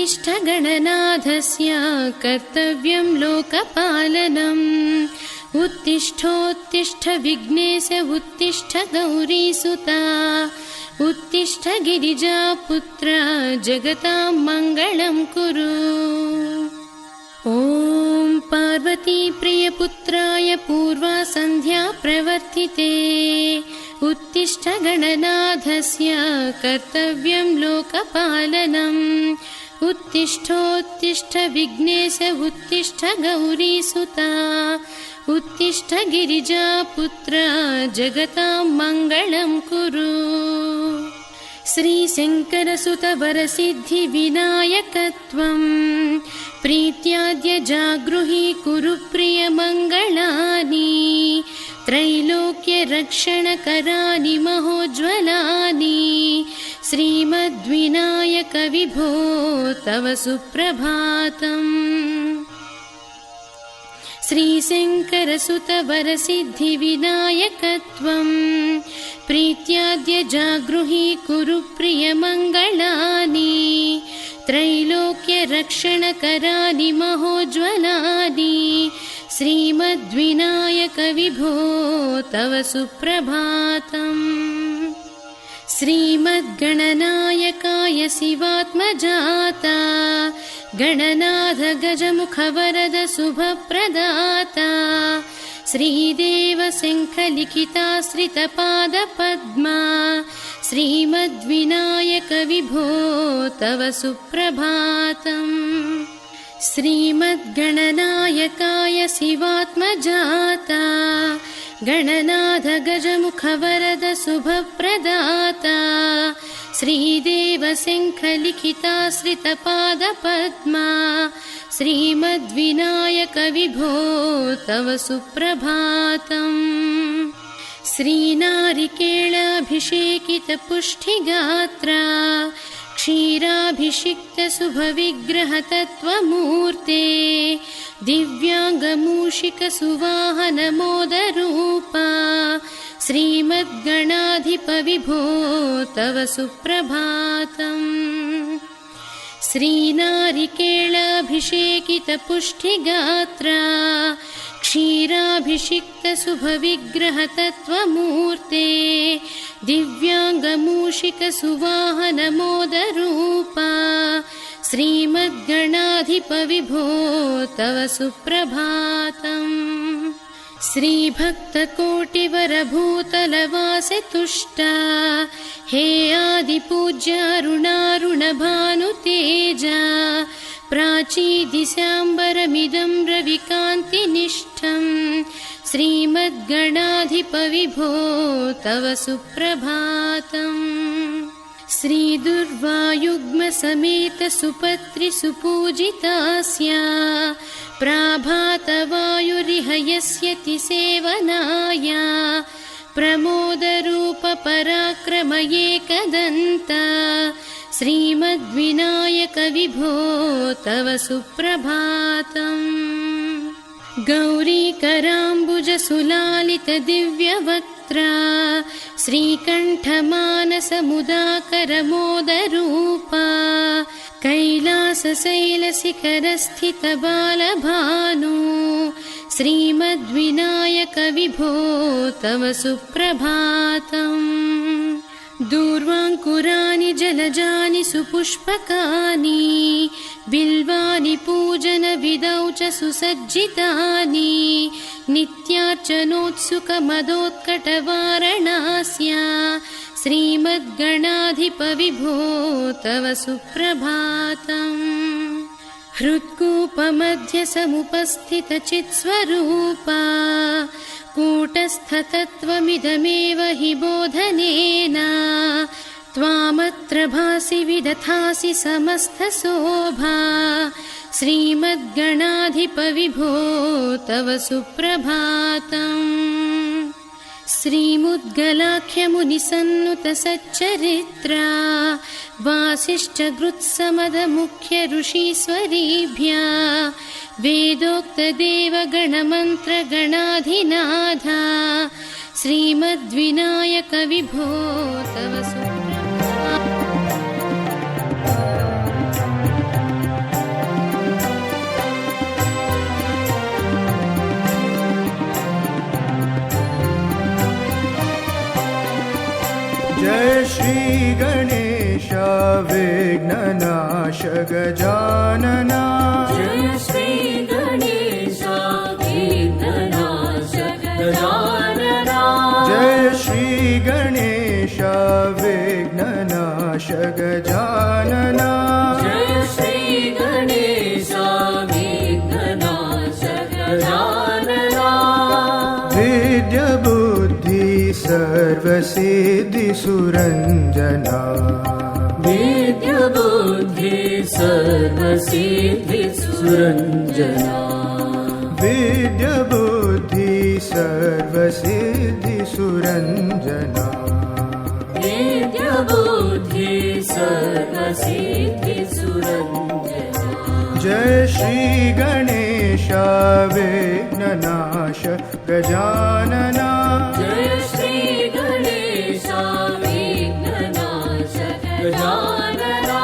उत्तिष्ठ गणनाथस्य कर्तव्यं लोकपालनम् उत्तिष्ठोत्तिष्ठ विघ्नेश उत्तिष्ठ गौरीसुता उत्तिष्ठ गिरिजापुत्र जगतां मङ्गलं कुरु। ॐ पार्वतीप्रियपुत्राय पूर्वा सन्ध्या प्रवर्तिते उत्तिष्ठ गणनाथस्य कर्तव्यं लोकपालनम् उत्तिष्ठोत्तिष्ठ विघ्नेश उत्तिष्ठ गौरीसुता उत्तिष्ठ गिरिजापुत्र जगतां मङ्गलं कुरु। श्रीशङ्करसुत वरसिद्धिविनायकत्वं प्रीत्याद्य जागृहि कुरु प्रियमङ्गलानि त्रैलोक्यरक्षणकराणि महोज्ज्वलानि श्रीमद्विनायक विभो तव सुप्रभातम्। श्रीशङ्करसुत वरसिद्धिविनायकत्वं प्रीत्याद्य जागृहि कुरु प्रियमङ्गलानि त्रैलोक्यरक्षणकराणि महोज्ज्वलानि श्रीमद्विनायक विभो तव सुप्रभातम्। श्रीमद्गणनायकाय शिवात्मजाता गणनाथ गजमुखवरद शुभप्रदाता श्रीदेव शङ्खलिखिताश्रितपादपद्मा श्रीमद्विनायक विभो तव सुप्रभातम्। श्रीमद्गणनायकाय शिवात्मजाता गणनाथ गजमुखवरद शुभप्रदाता श्रीदेव शङ्खलिखिताश्रितपादपद्मा श्रीमद्विनायक विभो तव सुप्रभातम्। श्रीनारिकेळाभिषेकितपुष्टिगात्रा क्षीराभिषिक्तशुभविग्रहतत्त्वमूर्ते दिव्याङ्गमूषिकसुवाहनमोदरूपा श्रीमद्गणाधिपविभो तव सुप्रभातम्। श्रीनारिकेळाभिषेकितपुष्टिगात्रा क्षीराभिषिक्तशुभविग्रहतत्त्वमूर्ते दिव्याङ्गमूषिकसुवाहनमोदरूपा श्रीमद्गणाधिपविभो तव सुप्रभातम्। श्रीभक्तकोटिवरभूतलवासे तुष्टा हे आदिपूज्य अरुणारुणभानुतेजा प्राचीदिशाम्बरमिदं रविकान्तिनिष्ठं श्रीमद्गणाधिपविभो तव सुप्रभातम्। श्रीदुर्वायुग्मसमेत सुपत्रिसुपूजितास्या प्राभातवायुरिह यस्यति सेवनाय प्रमोदरूपपराक्रम एकदन्ता श्रीमद्विनायक विभो तव सुप्रभातम्। गौरीकराम्बुजसुलालितदिव्यवक्त्रा श्रीकण्ठमानसमुदाकरमोदरूपा कैलासशैलशिखरस्थितबालभानु श्रीमद्विनायक विभो तव सुप्रभातम्। दूर्वाङ्कुराणि जलजानि सुपुष्पकानि बिल्वानि पूजनविधौ च सुसज्जितानि नित्यार्चनोत्सुकमदोत्कटवारणास्या श्रीमद्गणाधिपविभो तव सुप्रभातम्। हृत्कूपमध्यसमुपस्थितचित्स्वरूपा कूटस्थतत्त्वमिदमेव हि बोधनेन त्वामत्र भासि विदधासि समस्तशोभा श्रीमद्गणाधिपविभो तव सुप्रभातम्। श्रीमुद्गलाख्यमुनिसन्नुतसच्चरित्रा वासिष्ठगृत्समदमुख्यऋषीश्वरीभ्या वेदोक्तदेवगणमन्त्रगणाधिनाथा श्रीमद्विनायक विभो तव सुप्रभातम्। विघ्ननाश गजानना जय श्री गणेश विघ्ननाश गजानना जय श्री गणेश विघ्ननाश गजानना जय श्री गणेश विघ्ननाश गजानना विद्या बुद्धि सर्वसिद्धि सुरंजना विद्या बुद्धि सर्वसिद्धि सुरंजना विद्या बुद्धि सर्वसिद्धि सुरंजना विद्या बुद्धि सर्वसिद्धि सुरंजना जय श्री गणेश विघ्ननाश गजानना जय श्री गणेश विघ्ननाश गजानना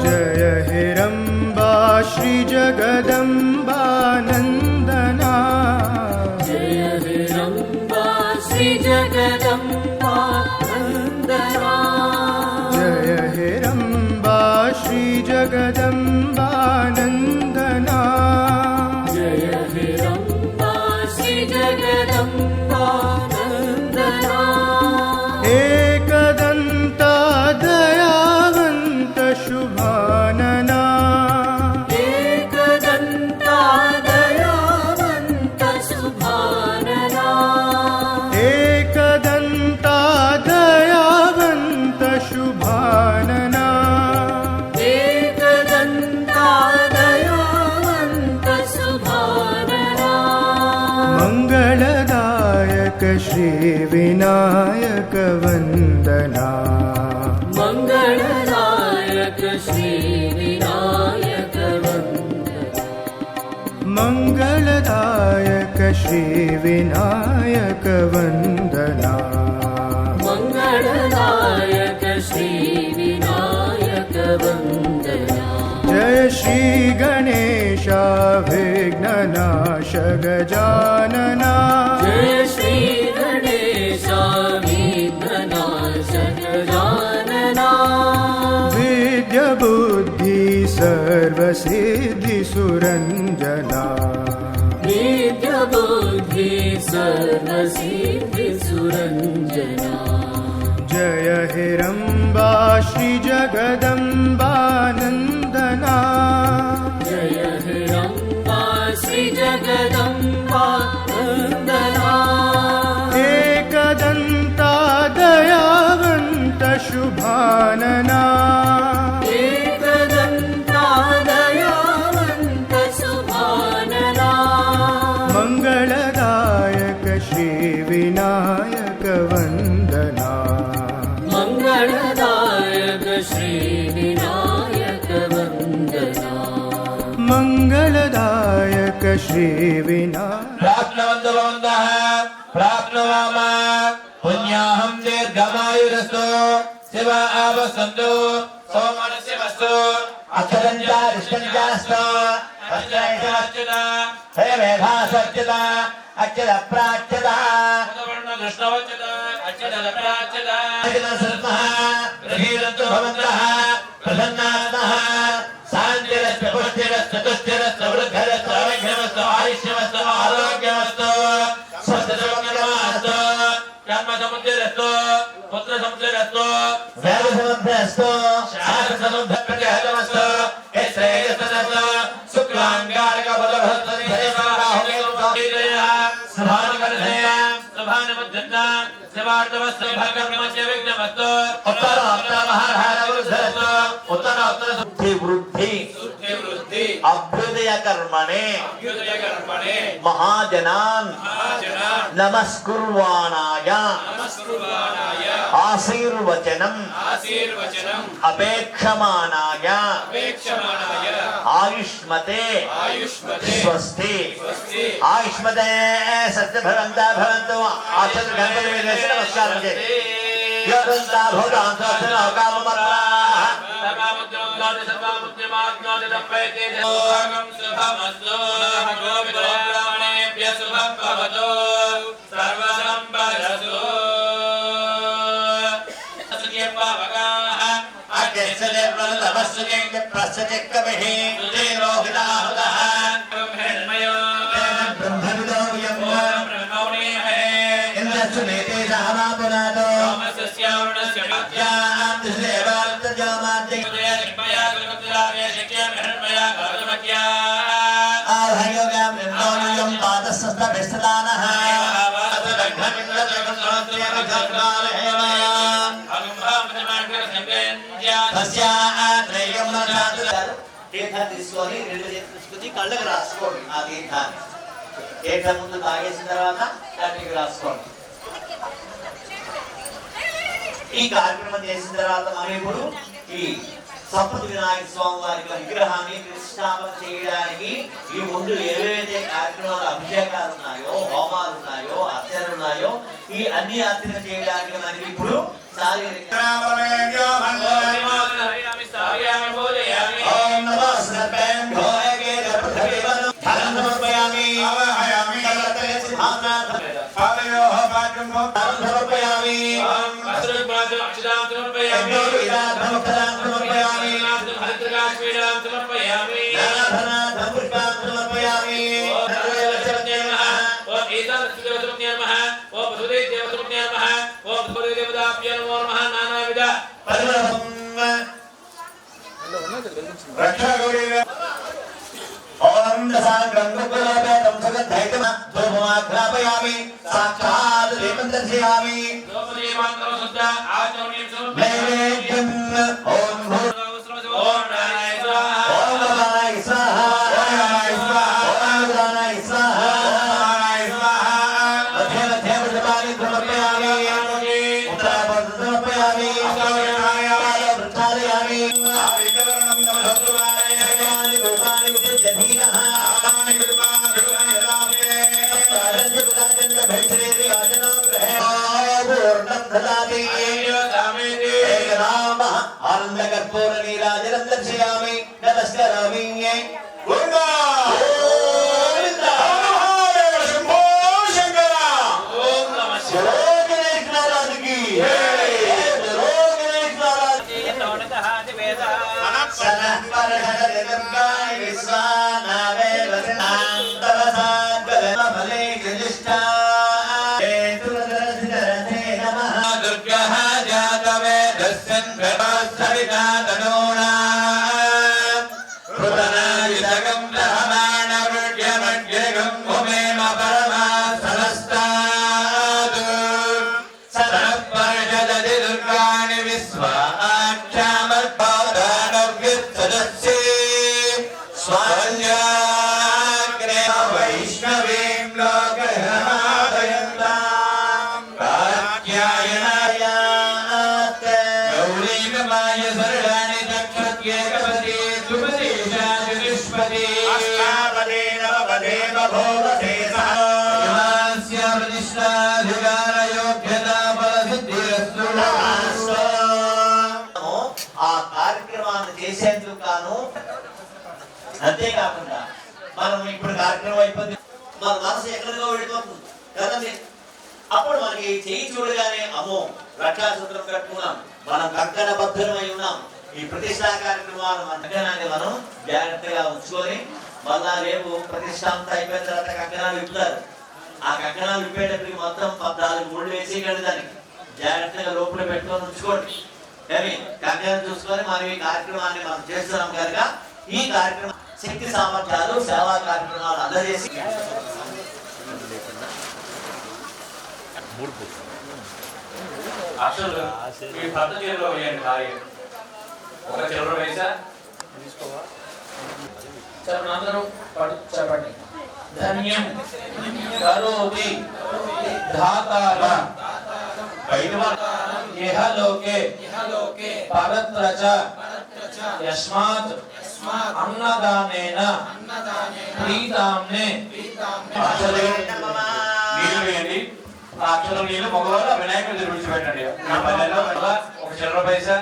जय हिरंबा श्री जगदंबा नंदना जय हिरंबा श्री जगदंबा नंदना जय हिरंबा श्री जगदंबा नंदना जय हिरंबा श्री जगदंबा नंदना एकदंता दयावंत शुभानना एकदंता दयावंत शुभानना एकदंता दयावंत शुभानना एकदंता दयावंत शुभानना मंगलदायक श्री विनायक वंदना मंगलदायक श्री विनायक वंदना मंगलदायक श्री विनायक वंदना मंगलदायक श्री विनायक वंदना जय श्री गणेश विघ्ननाश गजानना जय श्री गणेश विघ्ननाश गजानना विद्या बुद्धि सर्वसिद्धि सुरंजना विद्या बुद्धि सर्वसिद्धि सुरंजना जय हिरंबा श्री जगदंबा नंदना जय हिरंबा श्री जगदंबा नंदना एकदंता दयावंत शुभानना एकदंता दयावंत शुभानना मंगलदायक श्री विनायक वंदना मंगलदायक श्री विनायक वंदना मंगलदायक श्री विनायक प्राप्तवन्तः भवन्तः प्राप्नुवामः पुण्याहं दीर्घमायुरस्तु शिव आवसन्तु सोमनस्य वस्तु अक्षरञ्चारिष्टञ्चास्तु अक्षरैषाच्युत हे मेधासच्युत अच्युत प्राच्युत कृष्णवच्युत अच्युत प्राच्युत अच्युत सर्वः प्रहीरन्तु भवन्तः प्रसन्नात्मः शान्तिरस्तु पुष्टिरस्तु तुष्टिरस्तु वृद्धिरस्तु अविघ्नमस्तु आयुष्यमस्तु आरोग्यमस्तु स्वस्थसौख्यमस्तु कर्मसमुद्धिरस्तु पुत्रसमुद्धिरस्तु वेदसमुद्धिरस्तु शास्त्रसमुद्धिप्रतिहतमस्तु श्रेयसस्तु शुक्लाङ्गारकबलभस्तु शुभानुकर्षया शिवार्तवस्तु भगवन्मस्य विघ्नमस्तु उत्तर वृद्धि अभ्युदय कर्मणे महाजनान् नमस्कुर्वाणाय आशीर्वचनम् अपेक्षमाणाय आयुष्मते स्वस्ति आयुष्मते सत्य भवन्ता भवन्तु आचरण गणपति नमस्कार मुझे योगंता भूतां सत्सनो काममत्रा सर्वामुद्यमाग्नादि सर्वामुद्यमाग्नादि दप्पयते ओम शुभमस्तु गोविन्दोब्राह्मणेभ्यः शुभं भवतु सर्वसम्पदस्तु सत्यं पावकाः तपस्सुजेन्द्र प्रस्यचिक्कविः सुधीरोहिताहुतः ब्रह्मण्मयो ब्रह्मविदो यम् ब्रह्मौणीमहे इन्द्रस्य नेते सहमापुनातो सोमस्य वरुणस्य यां दिशेवार्तजामाद्य मया गुरुकुलावे शक्यमहन्मया गौतमक्या आभयोगां निर्णोयं पादस्सस्तभिस्तदानः తీర్థం తీసుకొని రెండు చేతులు తీసుకుని కళ్ళకు రాసుకోండి ఆ తీర్థాన్ని. తీర్థం ముందు తాగేసిన తర్వాత కళ్ళకి రాసుకోండి. ఈ కార్యక్రమం చేసిన తర్వాత మనం ఇప్పుడు ఈ సంపత్ వినాయక స్వామి వారి విగ్రహాన్ని ప్రతిష్టాపన చేయడానికి ఈ ముందు ఏవైతే కార్యక్రమాలు అభిషేకాలు ఉన్నాయో, హోమాలు ఉన్నాయో, అర్చనలు ఉన్నాయో ఈ అన్ని అర్చన చేయడానికి మనకి ఇప్పుడు साक्षात् दीपं दर्शयामि नैवेद्यम् ओम ओम नारायण स्वाहा ओम नारायण स्वाहा ओम नारायण स्वाहा मध्ये मध्ये वृषभानि समर्पयामि उत्तरापद समर्पयामि वृक्षालयामि आवितवर्णं नमः भगवान् गोपानि विद्यधीनः आनंदकर्पूर नीराजनं दर्शयामि नमस्करामि गोविंदा गोविंदा शंभो शंकर ओम नमः शिवाय गणेश महाराज की जय गणेश महाराज की नौनकः दिवेदा सनत्परहरगंगाय विश्वानावे वसनान्तरसाद्गलमले जलिष्ठा అంతేకాకుండా మనం ఇప్పుడు కార్యక్రమం అయిపోయింది, మన మనసు ఎక్కడికో వెళ్ళిపోతుంది కదండి. అప్పుడు మనకి చేయి చూడగానే అమ్మో రక్షాసూత్రం కట్టుకున్నాం, మనం కంకణ బద్ధమై ఉన్నాం. ఈ ప్రతిష్టా కార్యక్రమాలు మన కంకణాన్ని మనం జాగ్రత్తగా ఉంచుకొని మళ్ళా రేపు ప్రతిష్ట అంతా అయిపోయిన తర్వాత కంకణాలు విప్పుతారు. ఆ కంకణాలు విప్పేటప్పటికి మొత్తం 14 ముళ్ళు వేసేయగలదు. దానికి జాగ్రత్తగా లోపల పెట్టుకొని ఉంచుకోండి. కానీ కంకణం చూసుకొని మనం ఈ కార్యక్రమాన్ని మనం చేస్తున్నాం కనుక ఈ కార్యక్రమం శక్తి సామర్థ్యాలు సేవా కార్యక్రమాలు అందజేసి అసలు ఈ భర్త చేతిలో వేయండి భార్య ఒక చిల్లర వేసా చెప్పండి అందరూ చెప్పండి. ధన్యం కరోతి ధాతార ఇహలోకే పరత్ర చ యస్మాత్ అన్నదానేన ప్రీతామ్నే నీళ్ళు వేయండి. ఆ అక్షరం నీళ్ళు మగవాళ్ళు వినాయకుడి విడిచిపెట్టండి. మీ పల్లెల్లో ఒక చిల్లర పైసా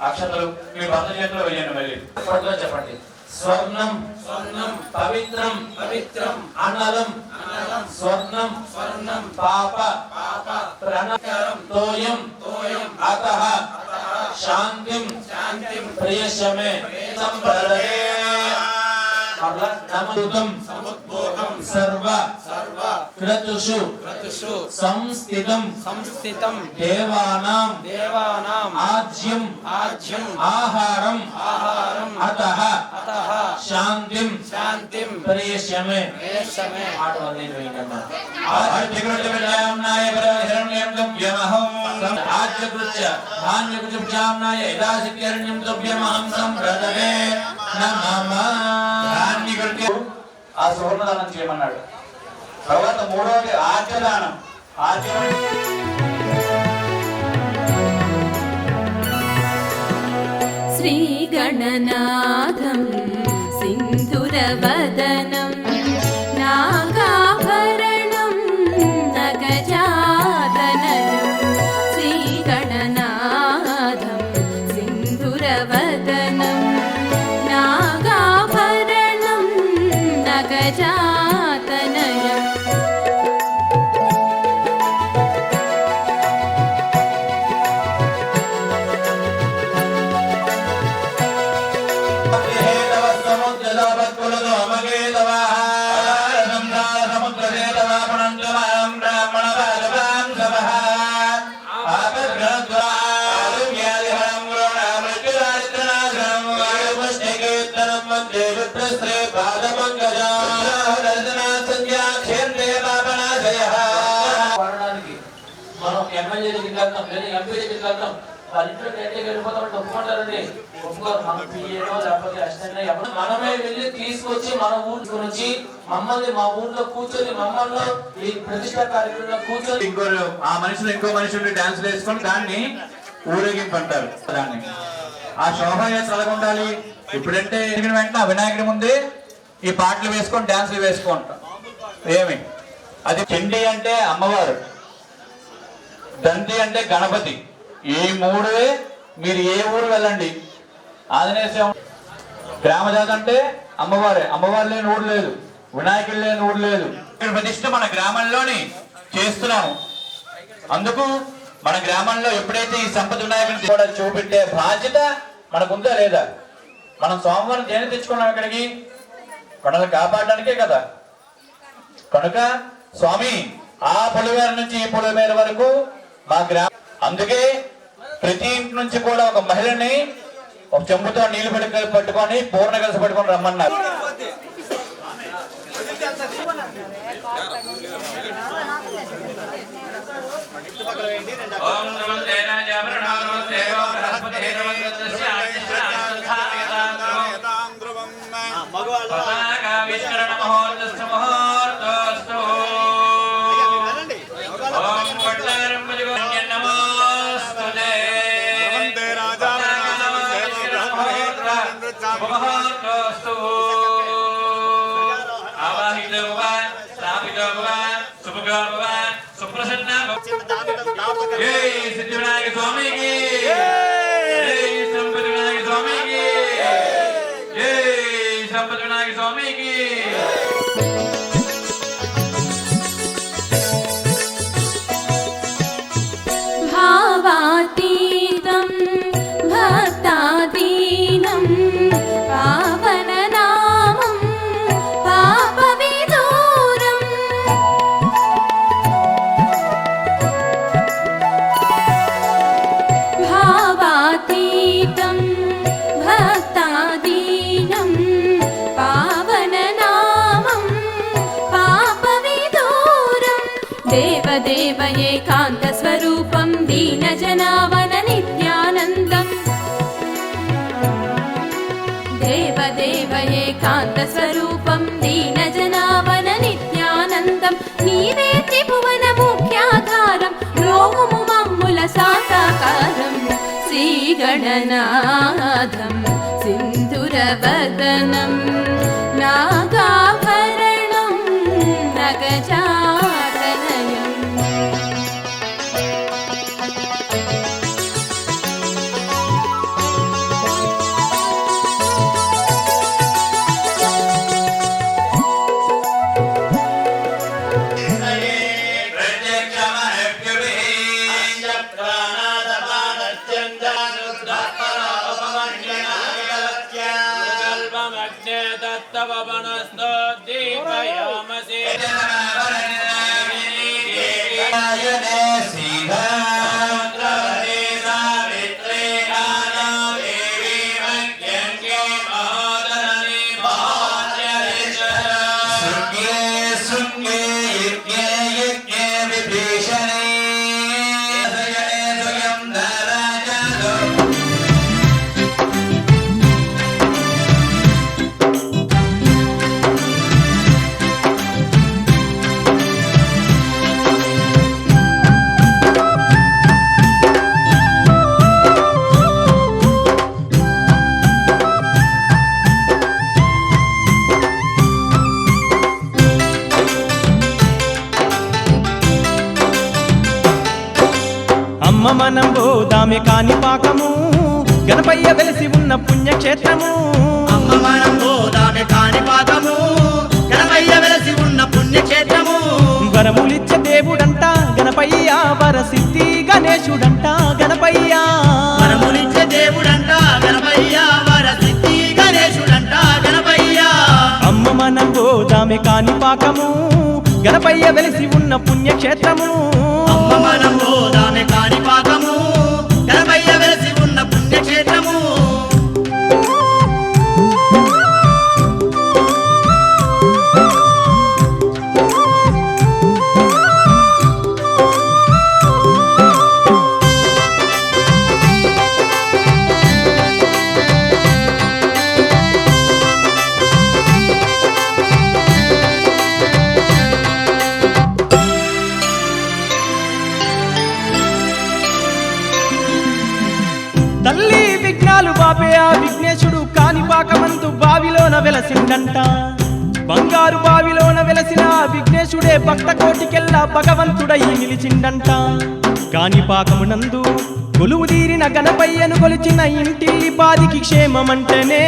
అక్షతలు మీ భర్త చేతిలో వేయండి. మళ్ళీ చెప్పండి. స్వర్ణం పవిత్రం అన్నలం స్వర్ణం పాప ప్రణం తోయం అతః శాంతిం शांतिं प्रयश्यमे संप्रदये नमोदं समुद्भोगं सर्व क्रतुषु संस्थितं देवानां आज्यं आहारं अतः शांतिं प्रयश्यमे आज्यकृत्यविद्याम्नाय हिरण्यं तुभ्यमहं आज्यकृत्य धान्यकृत्यविद्याम्नाय यदासित्यरण्यं तुभ्यमहं संप्रदये नमः ఆ సువర్ణదానం చేయమన్నాడు. తర్వాత మూడవది ఆర్యదానం. శ్రీ గణనాథం సింధురవదనం నాగాభరణం నగజాతనయం శ్రీ గణనాథం సింధురవదనం నాగాభరణం నగజాతనయం మనం ఎమ్మెల్యే దగ్గరికి వెళ్తాం లేదా ఎంపీ దగ్గరికి వెళ్తాం వాళ్ళ ఇంట్లో నెట్టే వెళ్ళిపోతామంటే ఒప్పుకుంటారండి. ఒప్పుకోరు. మన పిఏనో లేకపోతే అసిస్టెంట్ మనమే వెళ్ళి తీసుకొచ్చి మన ఊరు నుంచి మమ్మల్ని మా ఊర్లో కూర్చొని మమ్మల్ని ఈ ప్రతిష్టా కార్యక్రమంలో కూర్చొని ఆ మనిషిని ఇంకో మనిషి ఉండి డాన్స్ వేసుకొని దాన్ని ఊరేగింపు అంటారు. దాన్ని ఆ శోభాయాత్ర ఎలా ఉండాలి? ఇప్పుడంటే వెంటనే వినాయకుడి ముందే ఈ పాటలు వేసుకొని డాన్సులు వేసుకుంటాం. ఏమి అది చండి అంటే అమ్మవారు, దంతి అంటే గణపతి. ఈ మూడే మీరు ఏ ఊరు వెళ్ళండి ఆంజనేయ గ్రామజాత అంటే అమ్మవారే. అమ్మవారు లేని ఊరు లేదు, వినాయకుడు లేని ఊరు లేదు. ప్రతిష్ట మన గ్రామంలోని చేస్తున్నాము. అందుకు మన గ్రామంలో ఎప్పుడైతే ఈ సంపద వినాయకుడిని కూడా చూపెట్టే బాధ్యత మనకుందా లేదా? మనం సోమవారం దేని తెచ్చుకున్నాం ఇక్కడికి? మనల్ని కాపాడడానికే కదా. కనుక స్వామి ఆ పొలిమేర నుంచి ఈ పొలిమేర వరకు మా గ్రామం. అందుకే ప్రతి ఇంటి నుంచి కూడా ఒక మహిళని ఒక చెంబుతో నీళ్లు పట్టుకొని పూర్ణ కలిసి పట్టుకొని రమ్మన్నారు. సిద్ధివినాయక స్వామికి, సంపద వినాయక స్వామికి, సంపద వినాయక స్వామికి. భావాతీతం భక్తాదీనం పావననామం పాపవిదూరం భావాతీతం భక్తాదీనం పావననామం పాపవిదూరం దేవదేవ ఏకాంత స్వరూపం దీనజనావన నిత్యానందం దేవదేవ ఏకాంత స్వరూపం దీనజనావన నిత్యానందం నీవే త్రిభువన ముఖ్యాధారం రోముము మమ్ముల సాకారం శ్రీగణనాథం సింధురవదనం నాగాభరణం నగజాతనయం तत्तवनस्तो दीपयामसि మనం పోదామె కాణిపాకము గణపయ్య వెలిసి ఉన్న పుణ్యక్షేత్రము. అమ్మ మనం పోదామె కాణిపాకము గణపయ్య వెలిసి ఉన్న పుణ్యక్షేత్రము. వరములిచ్చే దేవుడంట గణపయ్య, వరసిద్ధి గణేశుడంట గణపయ్య. వరములిచ్చే దేవుడంట గణపయ్య, వరసిద్ధి గణేశుడంట గణపయ్య. అమ్మ మనం పోదామె కాణిపాకము గణపయ్య వెలిసి ఉన్న పుణ్యక్షేత్రము. అమ్మ మనం పోదామె కాణిపాకము గణపయ్య వెలిసి ఉన్న పుణ్యక్షేత్రము. తల్లి విఘ్నాలు బాపే ఆ విఘ్నేశుడు కాణిపాకమందు బావిలోన వెలసిండంట. బంగారు బావిలోన వెలసిన ఆ విఘ్నేశుడే భక్త కోటికెల్లా భగవంతుడై నిలిచిండంట. కాణిపాకమునందు కొలువు తీరిన గణపయ్యను కొలిచిన ఇంటిల్లి పాదికి క్షేమమంటేనే.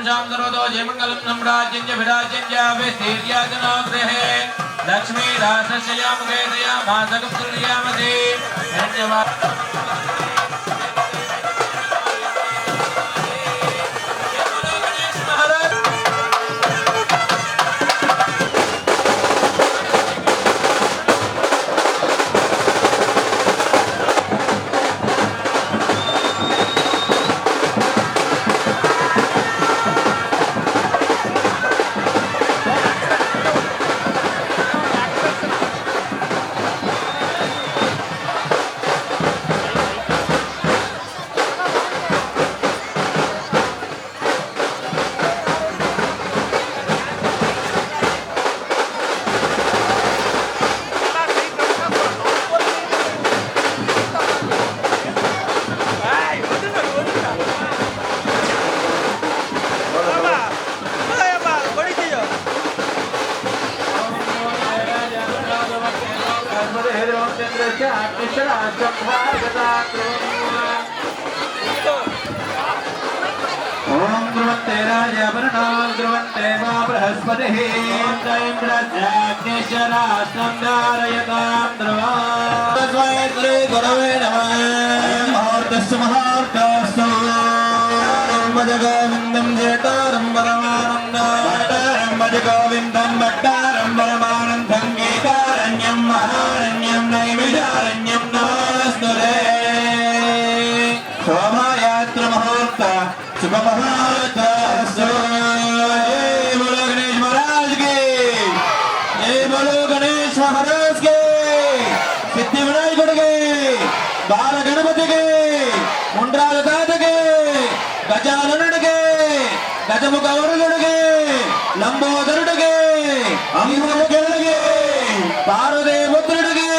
వంశాం సర్వతో జయమంగళం నమ్రాజ్యం చ విరాజ్యం చ విస్తీర్యాజనో గృహే లక్ష్మీ రాసస్యాముఖే దయామాసగుప్తుర్యామసి ओम ध्रुवन्ते राजवरणो ध्रुवन्ते वा बृहस्पतिः इंद्रजाग्निशरास्त्रं धारयतां ध्रुवा तस्मै श्री गुरवे नमः मुहूर्तस्य मुहूर्तस्तु भज गोविन्दं जेतारं परमानन्दं भज गोविन्दं भट्टारं परमानन्दं गीतारण्यं महारण्यं नैमिषारण्यं नमस्तुते शोभायात्रा मुहूर्त शुभ मुहूर्त जय बोलो गणेश महाराज की जय बोलो गणेश महाराज के सिद्धि विनायक के बाल गणपति के मुंड्राल दात के गजानन के गजमुख वरुण के लंबोदरुड के अंबुमुखुड के पार्वतीपुत्र के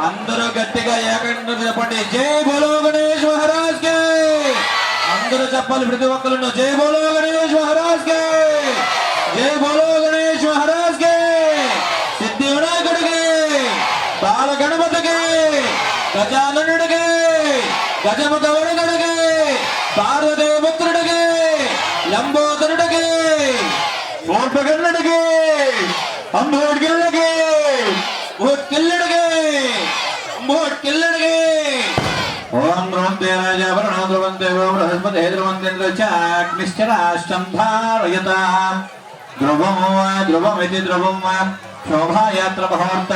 అందరూ గట్టిగా ఏకంగా చెప్పండి జై బోలో గణేష్ మహారాజ్ కే అందరూ చెప్పాలి ప్రతి ఒక్కరు జై బోలో గణేష్ మహారాజ్ కే జై బోలో గణేష్ మహారాజ్ కే సిద్ధి వినాయకుడికి బాల గణపతికి గజాననుడికి గజముఖ వరుణుడికి పార్వతీపుత్రుడికి లంబోదరుడికి ఓర్పగన్నుడికి అంబోడ్గిల్లుడికి భూట్కిల్లుడికి అంబోడ్కిల్లుడికి ఓం ధ్రువంతే రాజాభరణో ధ్రువంతే ఓం బృహస్పతే ధ్రువంతేంద్రచాగ్నిశ్చరాష్టం ధారయతాం ధ్రువం వా ధ్రువమితి ధ్రువం వా శోభాయాత్ర ముహూర్త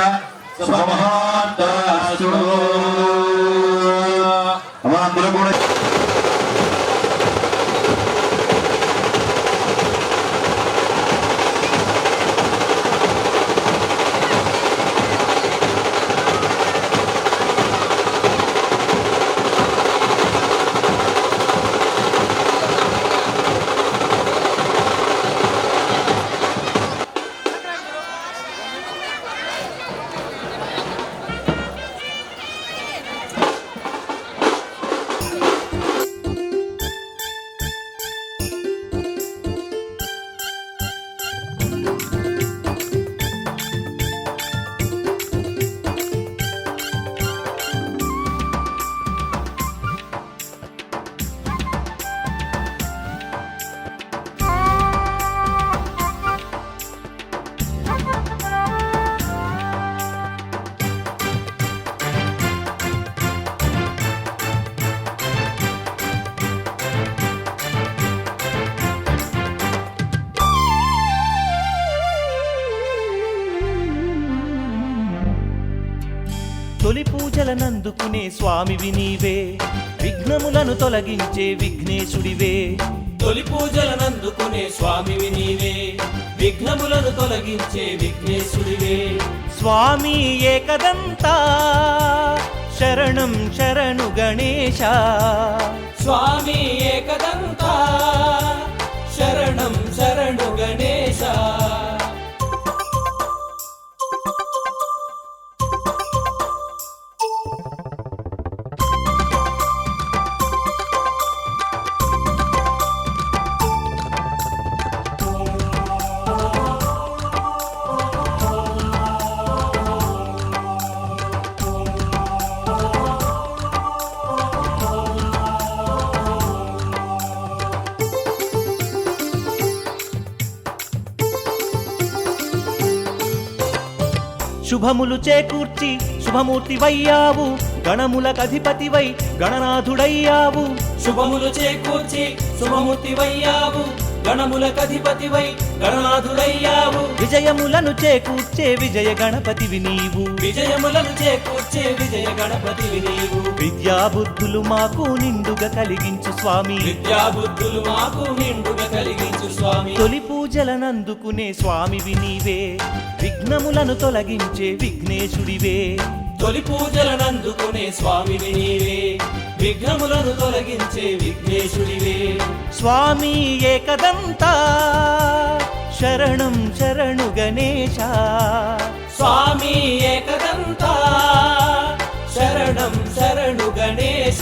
శుభముహూర్తస్తు అందరూ కూడా తొలి పూజలనందుకునే స్వామివి నీవే, విఘ్నములను తొలగించే విఘ్నేశుడివే. తొలి పూజలనందుకునే స్వామివి నీవే, విఘ్నములను తొలగించే విఘ్నేశుడివే. స్వామి ఏకదంతా శరణం శరణు గణేశ, స్వామి ఏకదంతా శరణం శరణు గణేశ. శుభములు చేకూర్చి శుభమూర్తివయ్యావు గణములకధిపతివై గణనాథుడయ్యావు శుభములు చేకూర్చి శుభమూర్తివయ్యావు గణములకధిపతివై గణనాథుడయ్యావు విజయములను చేకూర్చే విజయ గణపతివి నీవు విజయములను చేకూర్చే విజయ గణపతివి నీవు విద్యాబుద్ధులు మాకు నిండుగా కలిగించు స్వామి విద్యాబుద్ధులు మాకు నిండుగా కలిగించు స్వామి తొలి పూజలనందుకునే స్వామివి నీవే విఘ్నములను తొలగించే విఘ్నేశుడివే తొలి పూజలనందుకునే స్వామివి నీవే విఘ్నములను తొలగించే విఘ్నేశుడివే స్వామి ఏకదంతా శరణం శరణు గణేశ స్వామి ఏకదంతా శరణం శరణు గణేశ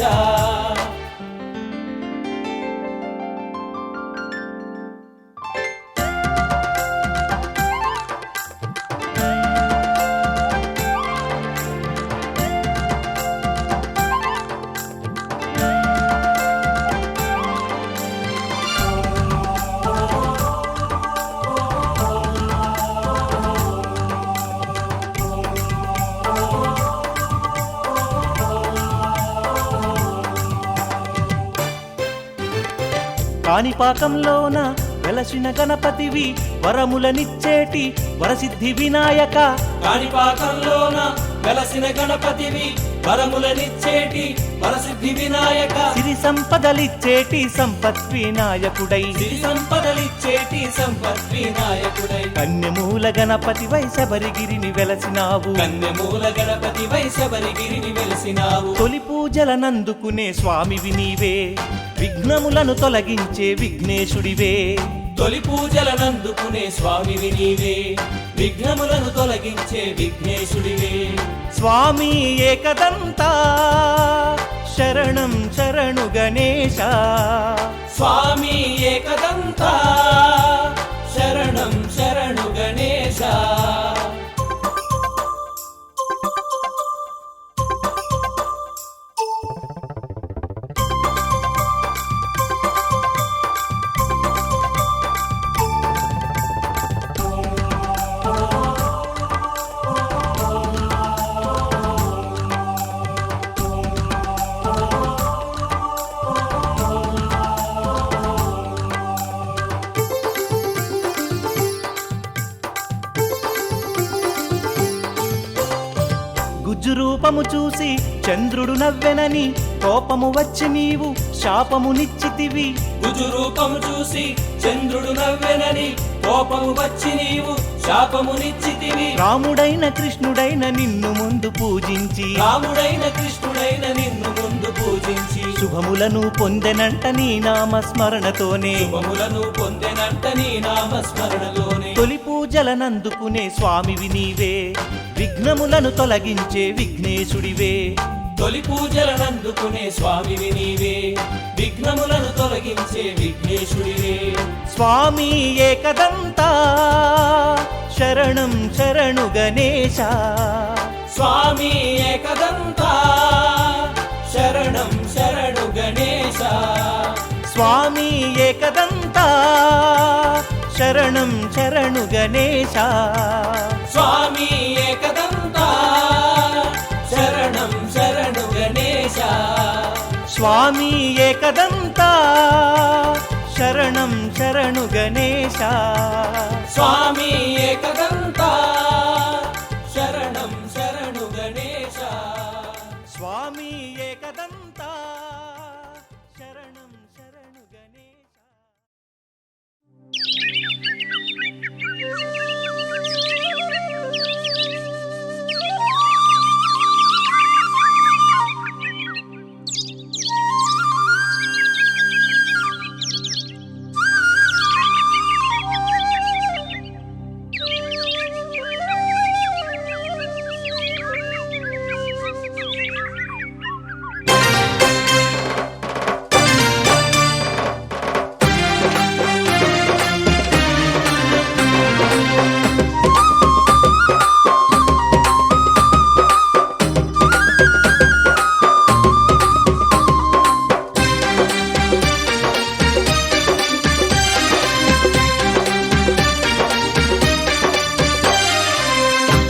కాణిపాకంలోన వెలసిన గణపతివి వరములనిచ్చేటి వరసిద్ధి వినాయక కాణిపాకంలోన వెలసిన గణపతివి వరములనిచ్చేటి వరసిద్ధి వినాయక సిరి సంపదలిచ్చేటి సంపత్ వినాయకుడై సిరి సంపదలిచ్చేటి సంపత్ వినాయకుడై కన్యమూల గణపతివై శబరిగిరిని వెలసినావు కన్యమూల గణపతివై శబరిగిరిని వెలసినావు తొలి పూజలనందుకునే స్వామివి నీవే విఘ్నములను తొలగించే విఘ్నేశుడివే తొలి పూజలనందుకునే స్వామివి నీవే విఘ్నములను తొలగించే విఘ్నేశుడివే స్వామి ఏకదంతా శరణం శరణు గణేశ స్వామి ఏకదంతా శరణం శరణు గణేశ గుజ్జు రూపము చూసి చంద్రుడు నవ్వెనని కోపము వచ్చి నీవు శాపమునిచ్చితివి గుజు రూపము చూసి చంద్రుడు నవ్వెనని కోపము వచ్చి నీవు శాపమునిచ్చితివి రాముడైన కృష్ణుడైన నిన్ను ముందు పూజించి రాముడైన కృష్ణుడైన నిన్ను ముందు పూజించి శుభములను పొందెనంట నీ నామస్మరణతోనే శుభములను పొందెనంట నీ నామస్మరణలోనే తొలి పూజలనందుకునే స్వామివి నీవే విఘ్నములను తొలగించే విఘ్నేశుడివే తొలి పూజలనందుకునే స్వామివి నీవే విఘ్నములను తొలగించే విఘ్నేశుడివే స్వామి ఏకదంతా శరణం శరణు గణేశ స్వామి ఏకదంతా శరణం శరణు గణేశ స్వామి ఏకదంతా శరణం శరణు గణేశ స్వామి ఏకదంతా శరణం శరణు గణేశ స్వామి ఏకదంతా శరణం శరణు గణేశ స్వామి ఏకదంతా శరణం శరణు గణేశ స్వామి ఏకదంతా శరణం శరణు గణేశ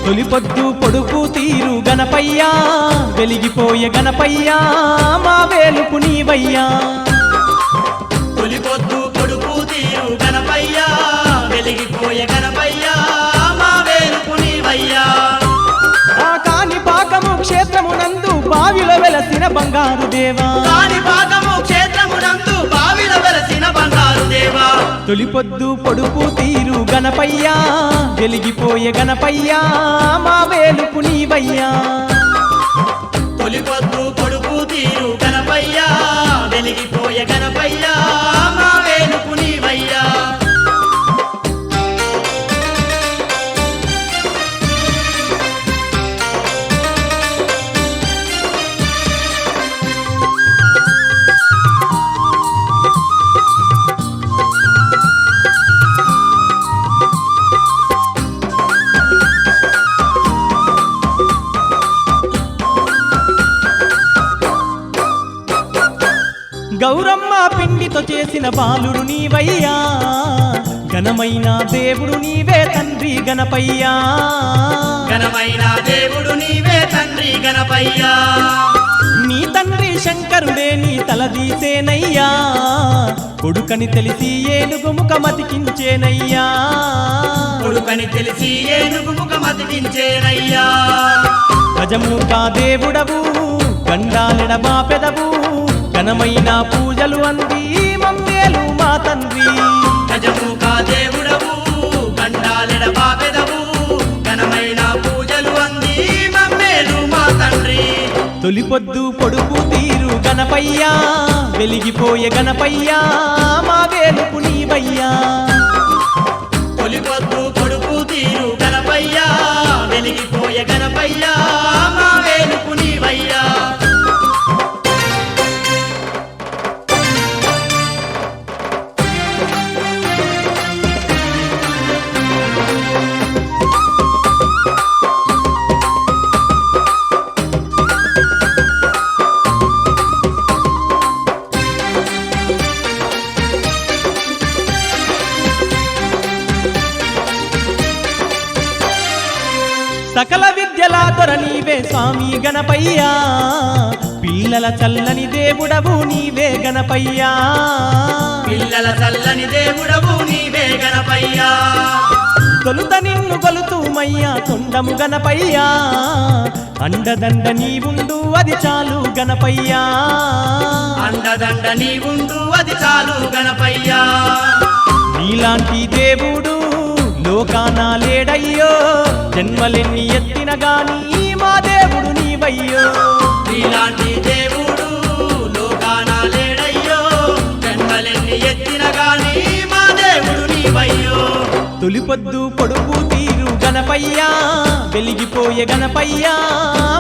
తొలిపొద్దు పొడుపు తీరు గణపయ్యా వెలిగిపోయే గణపయ్యా మా వేలుపు నీవయ్యా తొలిపొద్దు పొడుపు తీరు గణపయ్యా వెలిగిపోయే గణపయ్యా మా వేలుపు నీవయ్యా ఆ కాణిపాకము క్షేత్రమునందు బావిలో వెలసిన బంగారు దేవా కాణిపాకము క్షేత్రమునందు బావిలో వెలసిన బంగారు దేవా తొలిపొద్దు పొడుపు తీరు గణపయ్యా వెలిగిపోయే గణపయ్యా మా వేలుపు నీవయ్యా తొలిపొద్దు పొడుపు తీరు గణపయ్యా వెలిగిపోయే గణపయ్యా మా వేలుపు నీవయ్యా గౌరమ్మ పిండితో చేసిన బాలుడు నీవయ్యా ఘనమైన దేవుడు నీవే తండ్రి గణపయ్యా ఘనమైన దేవుడు నీవే తండ్రి గణపయ్యా నీ తండ్రి శంకరుడే నీ తలదీసేనయ్యా కొడుకని తెలిసి ఏనుగు ముఖమతికించేనయ్యా కొడుకని తెలిసి ఏనుగు ముఖమతికించేనయ్యా గజముఖ దేవుడవు గండాలెడ మా పెదవు ఘనమైన పూజలు అంది మమ్మేలు మా తండ్రి గజముఖ దేవుడవు గండాలెడ బాపెదవు ఘనమైన పూజలు అంది మమ్మేలు మా తండ్రి తొలిపొద్దు పొడుపు తీరు గణపయ్యా వెలిగిపోయే గణపయ్యా మా వేలుపు నీవయ్యా తొలిపొద్దు పొడుపు తీరు గణపయ్యా వెలిగిపోయే గణపయ్యా మా వేలుపు నీవయ్యా సకల విద్యల దొర నీవే స్వామి గణపయ్యా పిల్లల చల్లని దేవుడవు నీవే గణపయ్యా పిల్లల చల్లని దేవుడవు నీవే గణపయ్యా తొలుత నిన్ను గొలుతుమయ్యా తొండము గణపయ్యా అండదండ నీవుండు అది చాలు గణపయ్యా అండదండ నీవుండు అది చాలు గణపయ్యా నీలాంటి దేవుడు లోకాన లేడయ్యో జన్మలెన్ని ఎత్తిన గాని మా దేవుడు నీవయ్యో నీలాంటి దేవుడు లోకాన లేడయ్యో జన్మలెన్ని ఎత్తిన గాని మా దేవుడు నీవయ్యో తొలిపొద్దు పొడుపు తీరు గణపయ్యా వెలిగిపోయే గణపయ్యా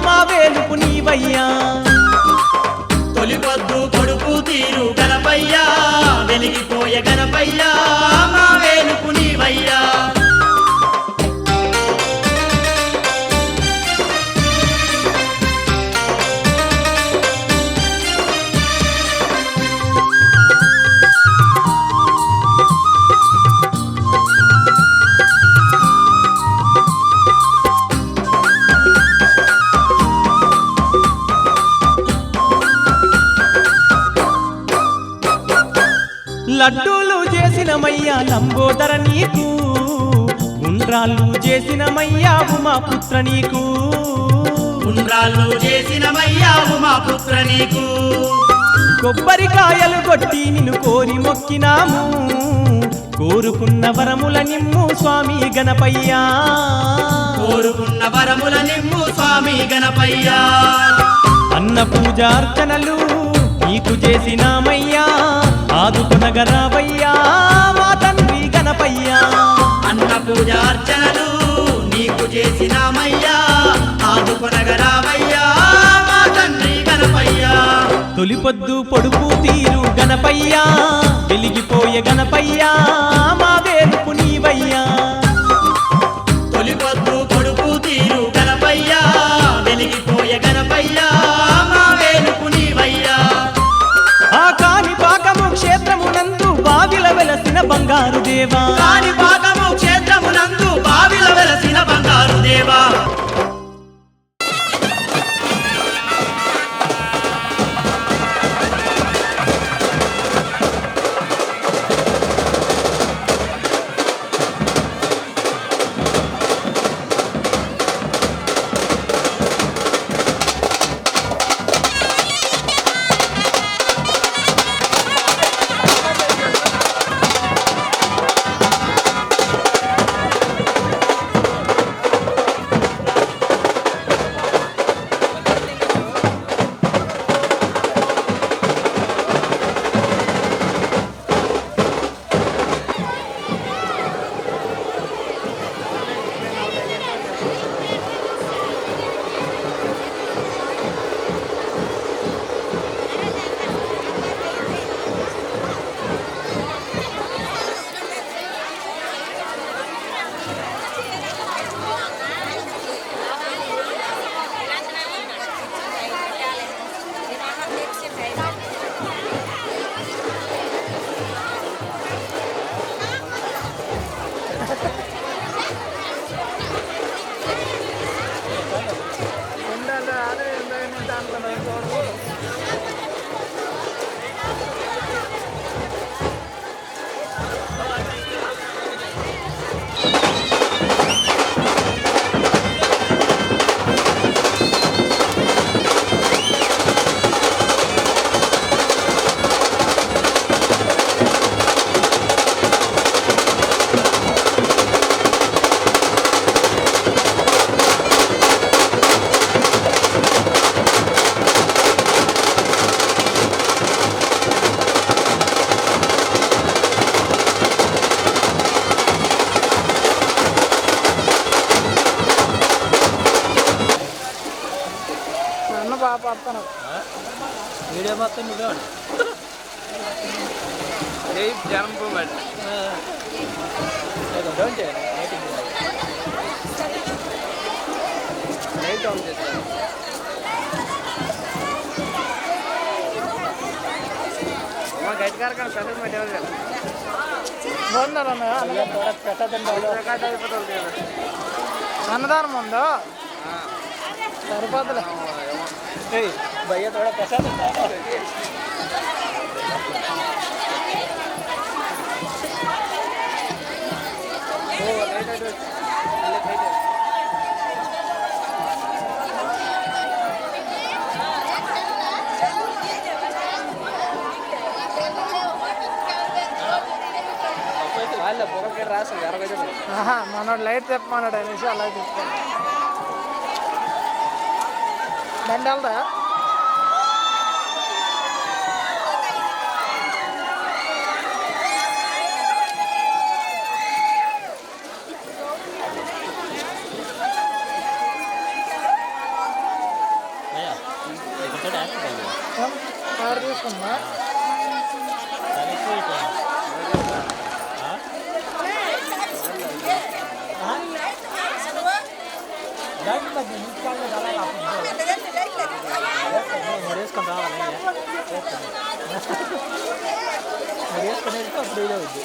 మా వేలుపు నీవయ్యా తొలిపొద్దు పొడుపు తీరు గణపయ్యా వెలిగిపోయే గణపయ్యా మా వేలుపు నీవయ్యా లడ్డూలు చేసినమయ్యా లంబోదర నీకు ఉండ్రాళ్ళు చేసినమయ్యా ఉమా పుత్ర నీకు ఉండ్రాళ్ళు చేసినమయ్యావు మా పుత్ర నీకు కొబ్బరికాయలు కొట్టి నిన్ను కోరి మొక్కినాము కోరుకున్న వరముల నిమ్ము స్వామి గణపయ్యా కోరుకున్న వరముల నిమ్ము స్వామి గణపయ్యా అన్న పూజ అర్చనలు నీకు చేసినామయ్యా ఆదుకొనగరావయ్యా మా తండ్రి గణపయ్యా అన్న పూజ అర్చనలు నీకు చేసినామయ్యా ఆదుకొనగరావయ్యా మా తండ్రి గణపయ్యా తొలిపొద్దు పొడుపు తీరు గణపయ్యా వెలిగిపోయే గణపయ్యా మా వేలుపు నీవయ్యా తొలిపొద్దు పొడుపు తీరు గణపయ్యా వెలిగిపోయే గణపయ్యా మా వేలుపు నీవయ్యా ఆ కాణిపాకము క్షేత్రమునందు బావిల వెలసిన బంగారు దేవా కాణిపాకము క్షేత్రమునందు బావిల వెలసిన బంగారు దేవా పడతాను వీడియో మొత్తం నువ్వే జనం లైట్ ఆన్ చేస్తాను గట్టిగారు కానీ పెద్ద పెట్టేవాళ్ళు బాగున్నారు అన్నయ్య అన్నదానం ఉందో సరిపోతులే భయ్య తోడ ప్రసాదం మనోడు లైట్ తెప్పమన్నాడు అనేసి అలా తీసుకోండి బండి వెళ్దా కారు తీసుకున్నా వేసుకొని రావాలి వేసుకొని వెళ్తే అప్పుడు ఇదే అవుద్ది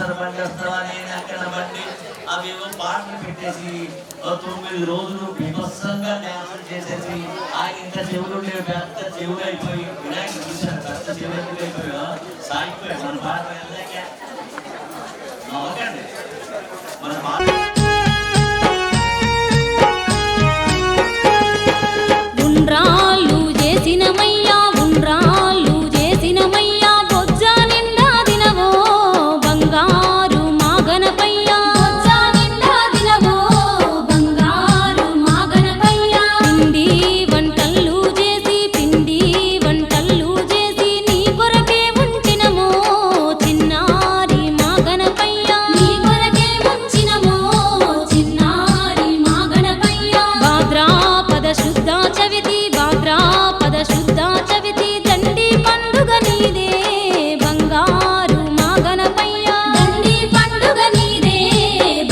వస్తారు బండి వస్తావని అక్కడ బండి అవేవో పాటలు పెట్టేసి 9 రోజులు బీభత్సంగా డ్యాన్సులు చేసేసి ఇంకా చెవులు ఉండేవి పెద్ద చెవులు అయిపోయి వినాయకుడు చూశారు పెద్ద చెవులు అయిపోయా సాగిపోయాయి మన పాట ఓకేండి మన పాట ఉండ్రాళ్ళు చేసినమయ్యా ఉండ్రాళ్ళు చేసినమయ్యా బొజ్జ నిండా దినవో బంగారు మా గణపయ్యా బొజ్జ నిండా దినవో బంగారు మా గణపయ్యా పిండి వంటలు చేసి నీ కొరకే ఉంచినమో చిన్నారి మా గణపయ్యా నీ కొరకే ఉంచినమో చిన్నారి మా గణపయ్యా భాద్రాపద శుద్ధ చవితి దండి పండుగ నీదే బంగారు మా గణపయ్యా దండి పండుగ నీదే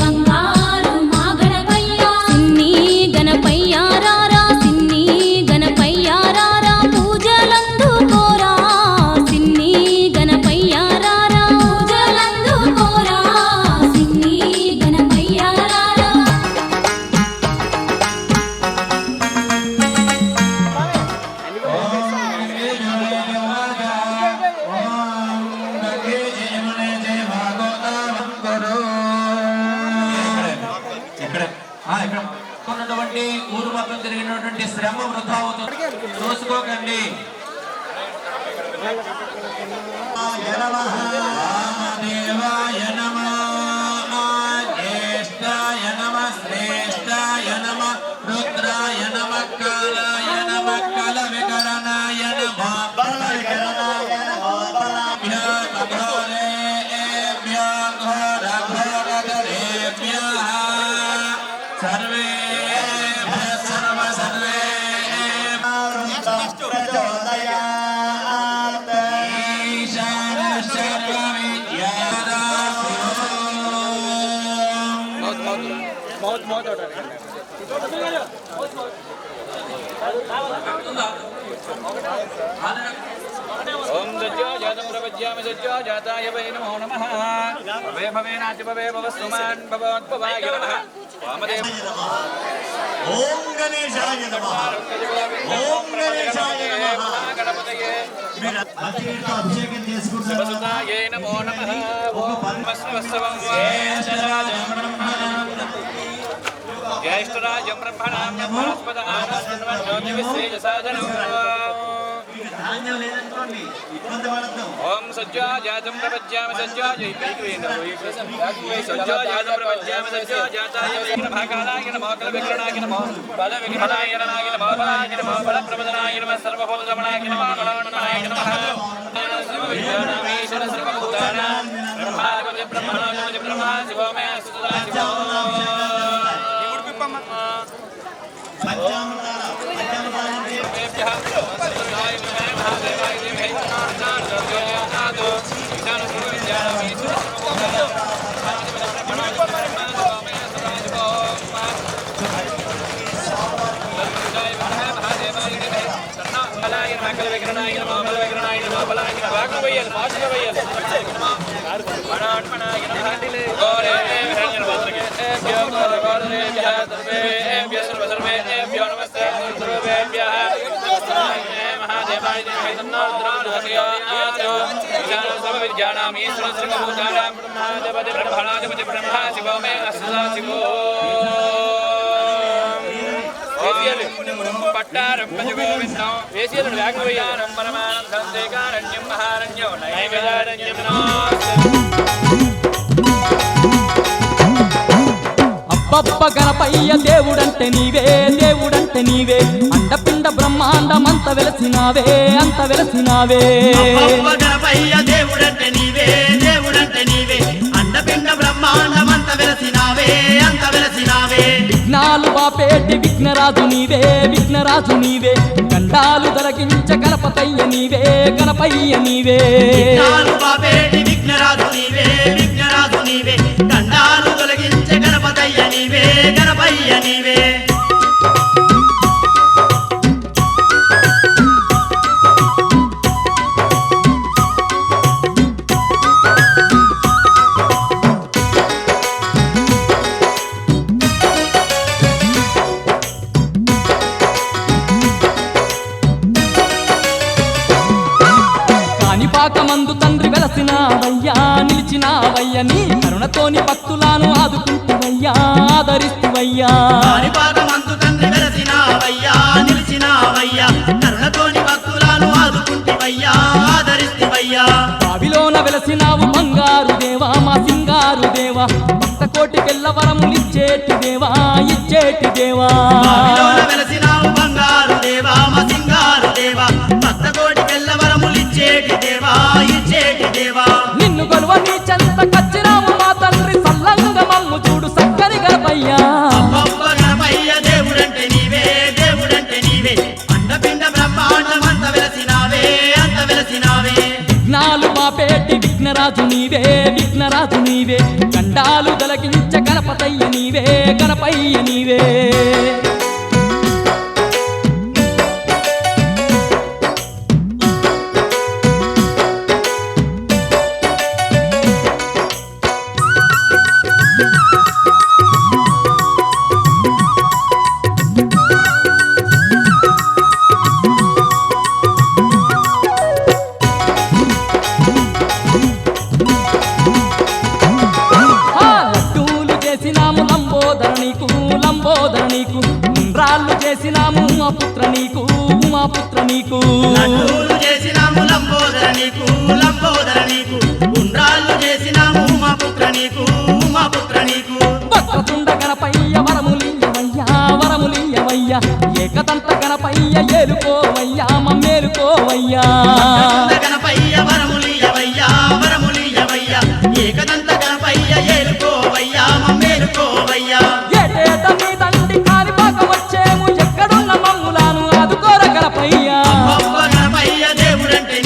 బంగారు మా గణపయ్యా సిన్ని గణపయ్యా రారా సిన్ని గణపయ్యా రారా పూజలందుకోరా సిన్ని గణపయ్యా రారా పూజలందుకోరా సిన్ని గణపయ్యా రారా ఇక్కడ ఉన్నటువంటి ఊరు మొత్తం తిరిగినటువంటి శ్రమ వృధా అవుతుంది చూసుకోకండి దేవాయ నమః జ్యేష్ఠాయ నమః శ్రేష్ఠాయ నమః రుద్రాయ నమః కాలాయ నమః కల వికరణాయ నమః సర్వే ఓం సత్యో జాతం ప్రపద్యామి సత్యో జాతాయ వై నమో నమః భవే భవేనాతి భవే భవస్సుమాన్ భవోద్భవాయ నమః వామదేవ ఓం గణేశాయ నమః ఓం గణేశాయ నమః గణపతయే మీరు అతితో అభిషేకం చేసుకుంటారు శివసుతాయే నమో నమః ఓం పరమశివస్సవం జ్యేష్ఠరాజం బ్రహ్మణాం బ్రహ్మణస్పదానాం జ్యోతివిశ్వేజసాదనం ధాన్యం లేదనుకోండి ఇబ్బంది పడద్దు ఓం సత్యో జాతం ప్రపద్యామి సత్యో సత్యో జాతం ప్రపద్యామి సత్యో జాతాయ భాగాలాయ నమో కల విగ్రహణాయ నమో బల విగ్రహణాయ నమో బలాయ నమో బల ప్రమదనాయ నమో సర్వభూతరమణాయ నమో బలవన్మనాయ నమః విజ్ఞానమీశ్వర సర్వభూతానాం బ్రహ్మాధిపతి బ్రహ్మణోపతి బ్రహ్మ శివో మే అస్తుతా శివో పట్టారం గోవిందం వేసియలు వ్యాఘ్రయారం పరమానం సందేకారణ్యం మహారణ్యం నైవేదారణ్యం అబ్బబ్బ గణపయ్య దేవుడంటే నీవే అండపిండ బ్రహ్మాండమంత వెలసినావే గణపయ్య దేవుడంటే నీవే అండపిండ బ్రహ్మాండమంత వెలసినావే విఘ్నాలు బాపేటి విఘ్నరాజు నీవే గండాలు తొలగించ గణపతయ్య నీవే బాపేటి విఘ్నరాజు నీవే దండాలు తొలగించే గణపతయ్య నీవే కాణిపాకమందు తండ్రి వెలసినావయ్యా నిలిచినావయ్య నీ కరుణతోని భక్తులను ఆదుకుంటువయ్యా ఆదరిస్తువయ్యా కాణిపాకమందు తండ్రి వెలసినావయ్యా నిలిచినావయ్యా కరుణతోని భక్తులను ఆదుకుంటివయ్యా ఆదరిస్తువయ్యా బావిలోన వెలసినావు బంగారు దేవా మా సింగారు దేవా భక్త కోటికెళ్ళ వరములిచ్చేటి దేవా ఇచ్చేటి దేవా బావిలోన వెలసినావు బంగారు దేవా మా సింగారు దేవా భక్త కోటికెళ్ళ వరములిచ్చేటి దేవా ఇచ్చేటి దేవా నిన్ను గొలువ నీ చెంత కచ్చిరాము మా తండ్రి సల్లంగ మమ్ము చూడు సక్కని గర్భయ్యా అబ్బబ్బ గణపయ్య దేవుడంటే నీవే దేవుడంటే నీవే అండపిండ బ్రహ్మాండమంత వెలసినావే అంత వెలసినావే విఘ్నాలు మాపేటి విఘ్నరాజు నీవే విఘ్నరాజు నీవే గండాలు దలకించ గణపతయ్య నీవే గణపయ్య నీవే లడ్డూలు చేసినాము లంబోదర నీకు ఉండ్రాళ్ళు చేసినాము ఉమాపుత్ర నీకు ఉమాపుత్ర నీకు లడ్డూలు చేసినాము లంబోదర నీకు ఉండ్రాళ్ళు చేసినాము ఉమాపుత్ర నీకు భక్తతుండ గణపయ్య వరములియ్యవయ్యా ఏకదంత గణపయ్య ఏలుకోవయ్యా మమ్మేలుకోవయ్యా గణపయ్య వరములియ్యవయ్యా ఏకదంత గణపయ్య ఏలుకోవయ్యా మమ్మేలుకోవయ్యా ఏటేట మీ తండ్రి కాణిపాక వచ్చేము ఎక్కడున్న మమ్ములాను ఆదుకోర గణపయ్యా అబ్బబ్బ గణపయ్య దేవుడంటే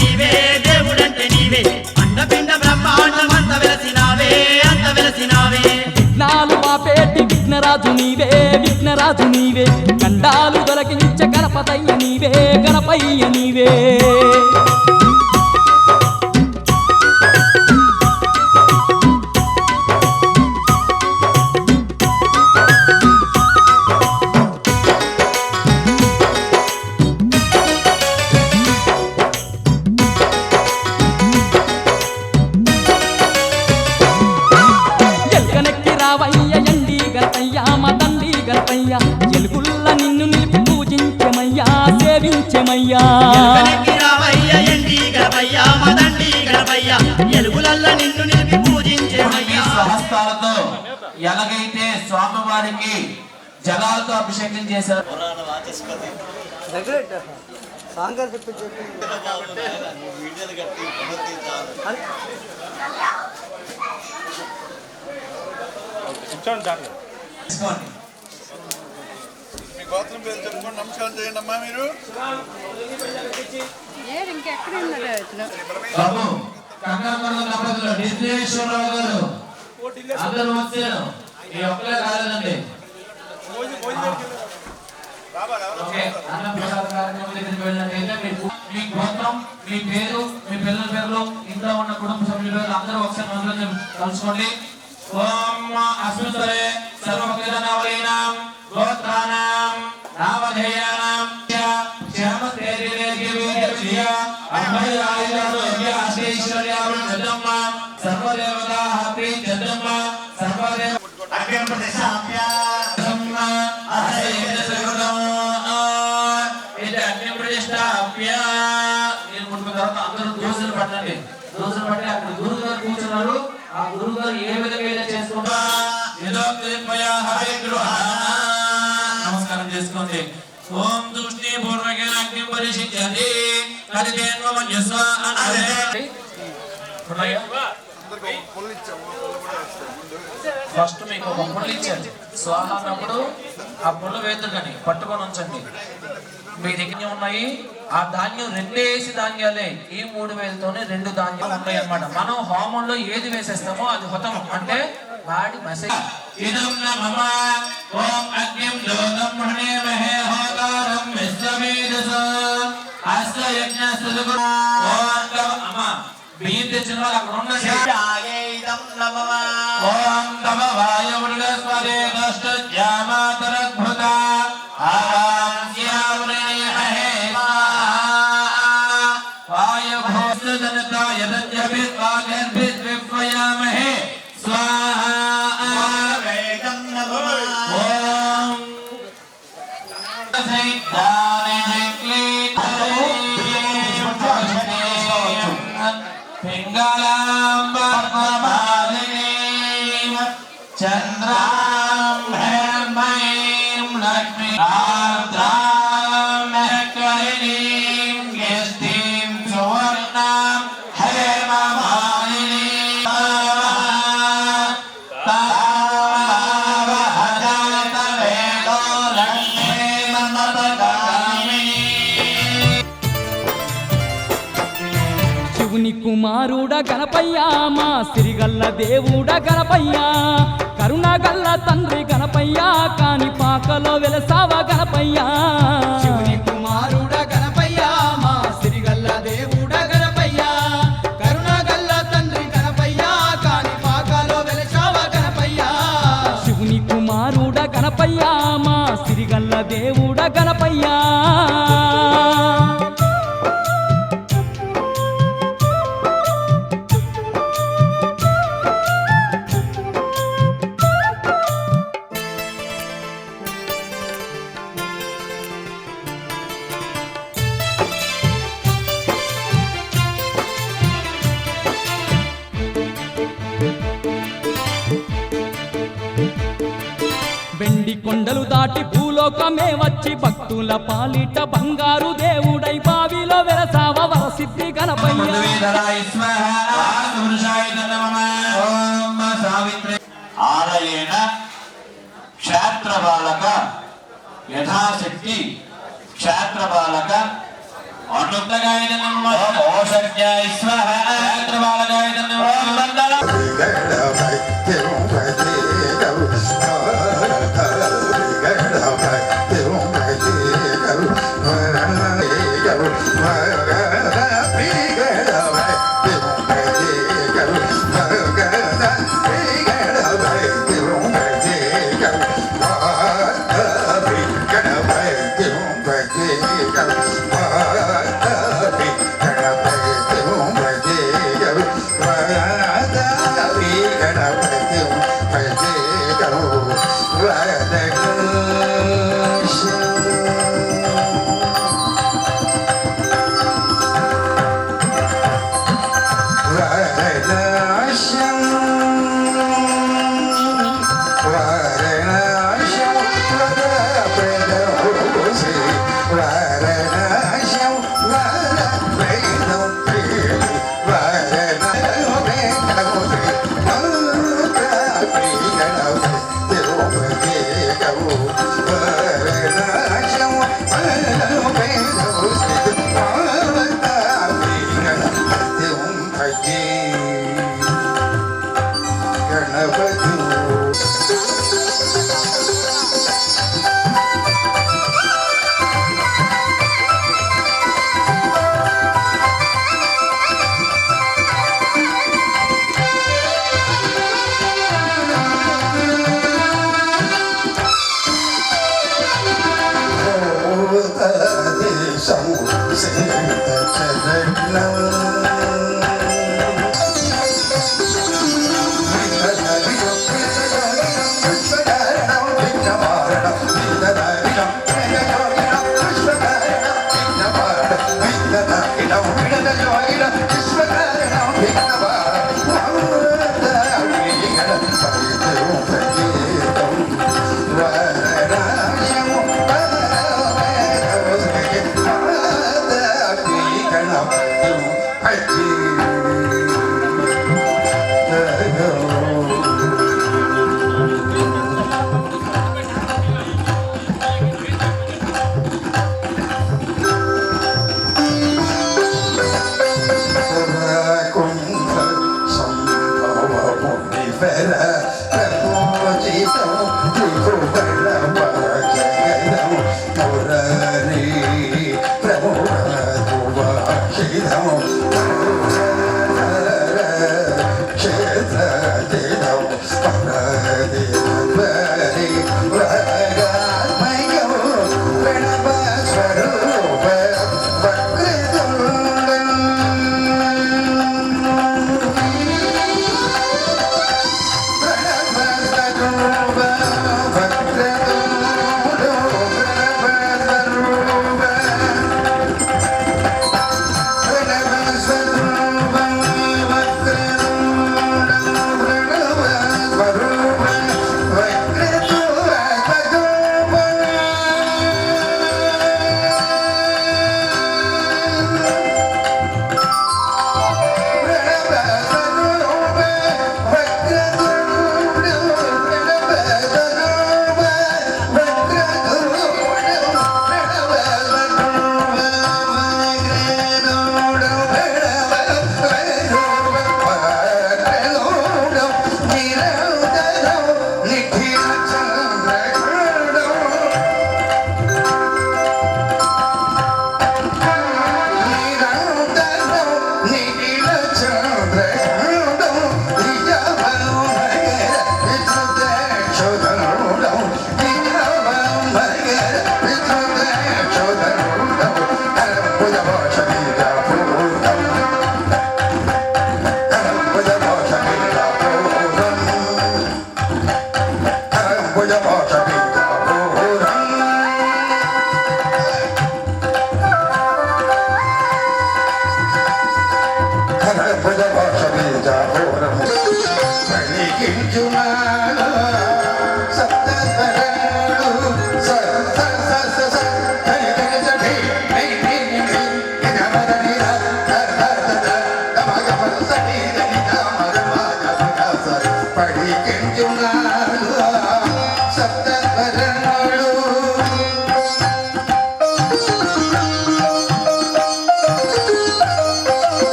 నీవే అండపిండ బ్రహ్మాండమంత వెలసినావే అంత వెలసినావే విఘ్నాలు మాపేటి విఘ్నరాజు నీవే గండాలు దొలకించ గణపతయ్య నీవే గణపయ్య నీవే ఎల్కనెక్కి రావయ్య ఎండి గణపయ్య మా తండ్రి గణపయ్య ఎలుగుల్ల నిన్ను నిలిపి పూజించమయ్యా సేవించమయ్యా ఎలుకనెక్కి రావయ్య ఎండి గణపయ్య మదండి గణపయ్య ఎలుగులల్ల నిన్ను నిలిపి పూజించేమయ్యా స్వహస్తాలతో ఎలాగైతే స్వామివారికి జలాలతో అభిషేకం చేశారు పురాణ వాచస్పతి వీడియోలు కట్టి పునరుద్ధరించాలి. తీసుకోండి. మీ గోత్రం పేరు చెప్పుకొని నమస్కారం చేయండి అమ్మా మీరు. బాబు కంగారు దంపతులు డిజేశ్వరరావు గారు అందరూ వచ్చారు ఈ ఒక్కలే కాలేదండి. ఓకే అన్న ప్రసాద కార్యక్రమం దగ్గరికి వెళ్ళినట్టయితే మీ గోత్రం మీ పేరు మీ పిల్లల పేర్లు ఇంట్లో ఉన్న కుటుంబ సభ్యులు అందరూ ఒకసారి మనసులో కలుసుకోండి. ఓం అస్మితరే సర్వభక్తనావలీనాం గోత్రానాం నామధేయానాం శ్యామతేజవేద్యవేద్యవిద్య అభయాయురారోగ్య అష్టైశ్వర్యావృద్ధమ్మ సర్వదేవతాః ప్రీత్యర్థమ్మ సర్వదేవ అగ్ని ప్రతిష్టాప్య నేను ముట్టుకున్న తర్వాత అందరూ దోశలు పట్టండి. దోశలు పట్టి అక్కడ గురువు గారు కూర్చున్నారు. ఆ గురువు గారు ఏ విధంగా చేసుకుంటా నమస్కారం చేసుకోండి. ఓం తుష్టి పూర్వకేన అగ్ని పరిశిద్ధ్యతి కదితేన్వమన్యస్వ అన్నదే. ఫస్ట్ మీకు ఒక పుల్ల ఇచ్చారు. స్వాహ అన్నప్పుడు ఆ పుల్ల వేదుకని పట్టుకొని ఉంచండి. మీ దగ్గర ఉన్నాయి ఆ ధాన్యం రెండేసి ధాన్యాలే. ఈ 3 వేలతోనే 2 ధాన్యాలు ఉన్నాయి అన్నమాట. మనం హోమంలో ఏది వేసేస్తామో అది హుతం అంటే వాడి మెసేజ్. ఇదం నమః ఓం అగ్నిం జ్యోతం హృణేమహే హోతారం విశ్వవేదస అస్త యజ్ఞస్తు ఓం అమ్మ బియ్యం తెచ్చిన వాళ్ళు అక్కడ ఉన్న ఓం తమ వాయుర్గస్వదే దష్టజ్యామాతరద్భుత ఆవాంస్యావృణే అహే వాయుభూస్తజనతాయ చంద్రాం హేమయీం లక్ష్మీ ఆర్ద్రాం కరిణీం యస్తీం సువర్ణాం హేమమాలినీం తావహజాత వేదో లక్ష్మీం మమతగామినీ. శివుని కుమారుడ గణపయ్యా మా సిరిగల్ల దేవుడ గణపయ్యా కరుణగల్ల తండ్రి గణపయ్యా కాని పాకలో వెలసావ గణపయ్యా. శివుని కుమారుడ గణపయ్యా మా సిరిగల్ల దేవుడ గణపయ్యా కరుణగల్ల తండ్రి గణపయ్యా కాని పాకలో వెలసావ గణపయ్యా. శివుని కుమారుడ గణపయ్యా మా సిరిగల్ల దేవుడ గణపయ్యా. వెండి కొండలు దాటి భూలోకమే వచ్చి భక్తుల పాలిట బంగారు దేవుడై బావిలో వెలసావ వరసిద్ధి గణపయ్య. ఆలయేన క్షేత్రపాలక యథాశక్తి క్షేత్రపాలక అనుత్తగాయ ఓషజ్ఞాయ స్వః క్షేత్రపాలకాయ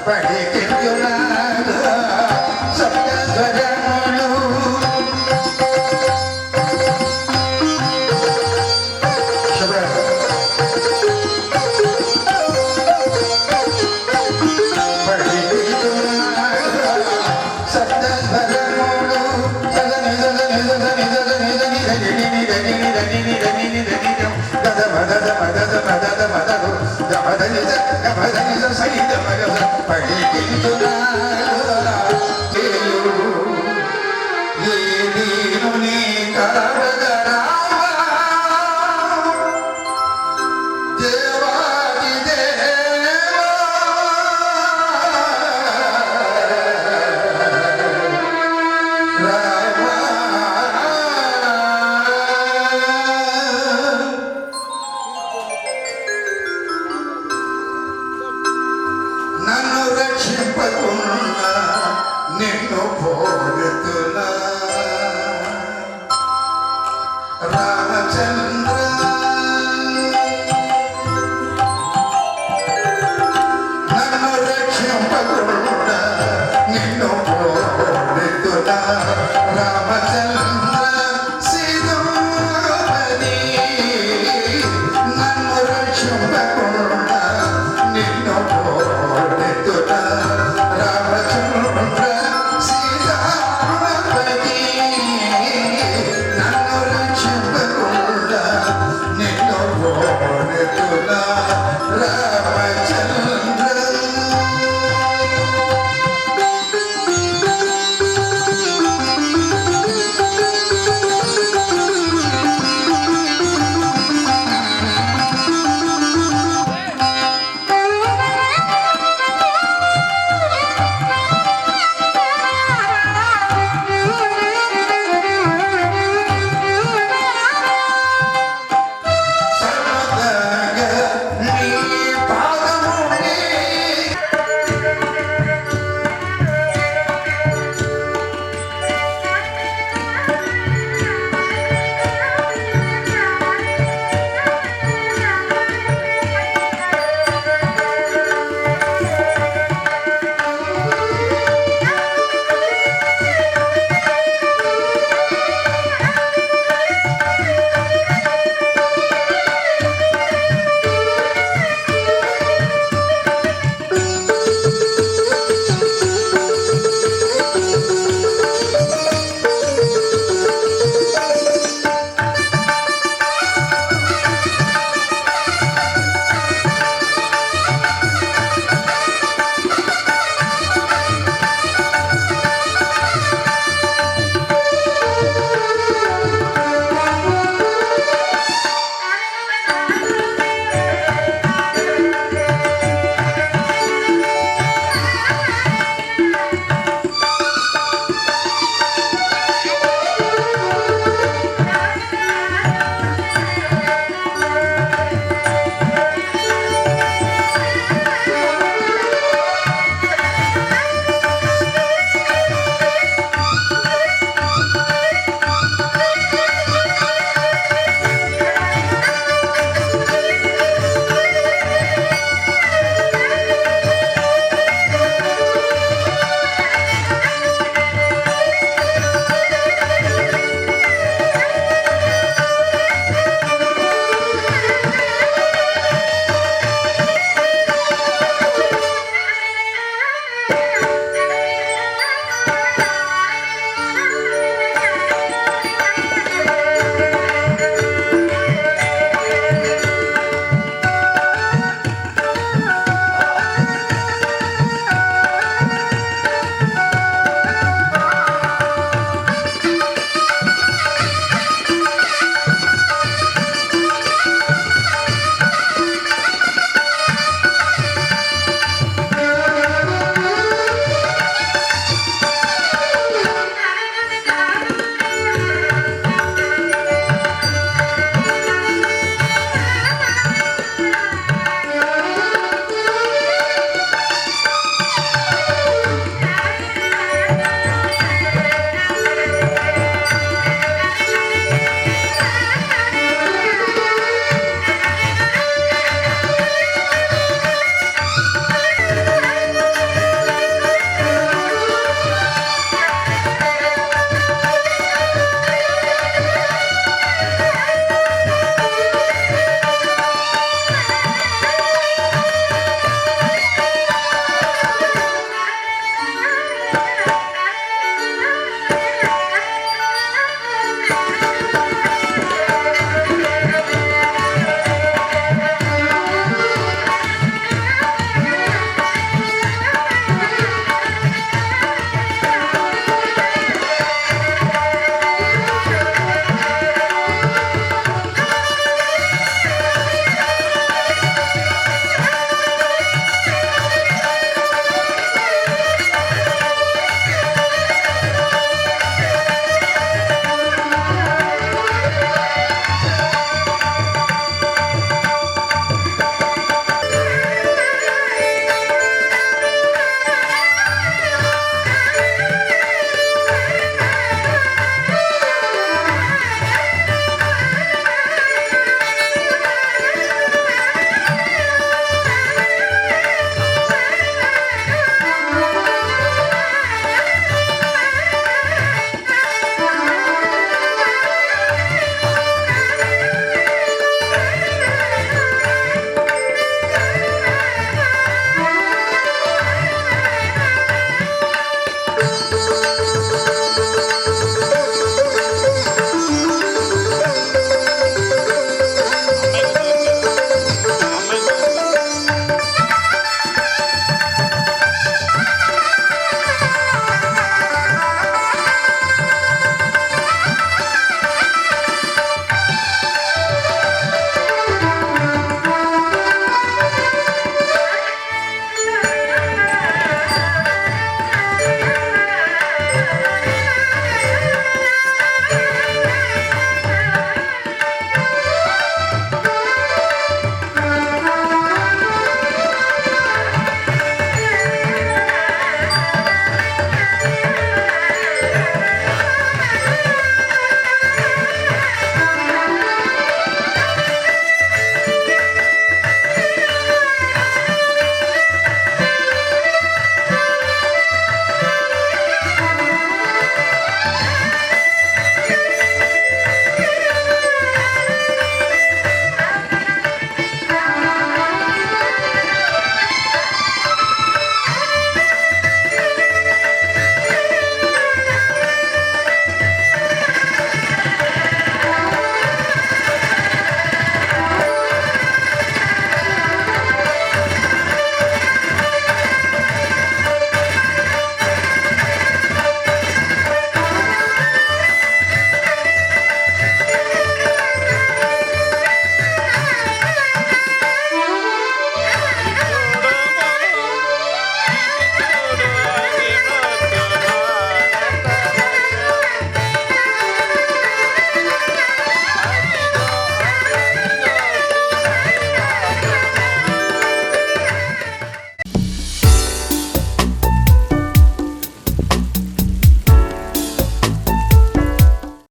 Right,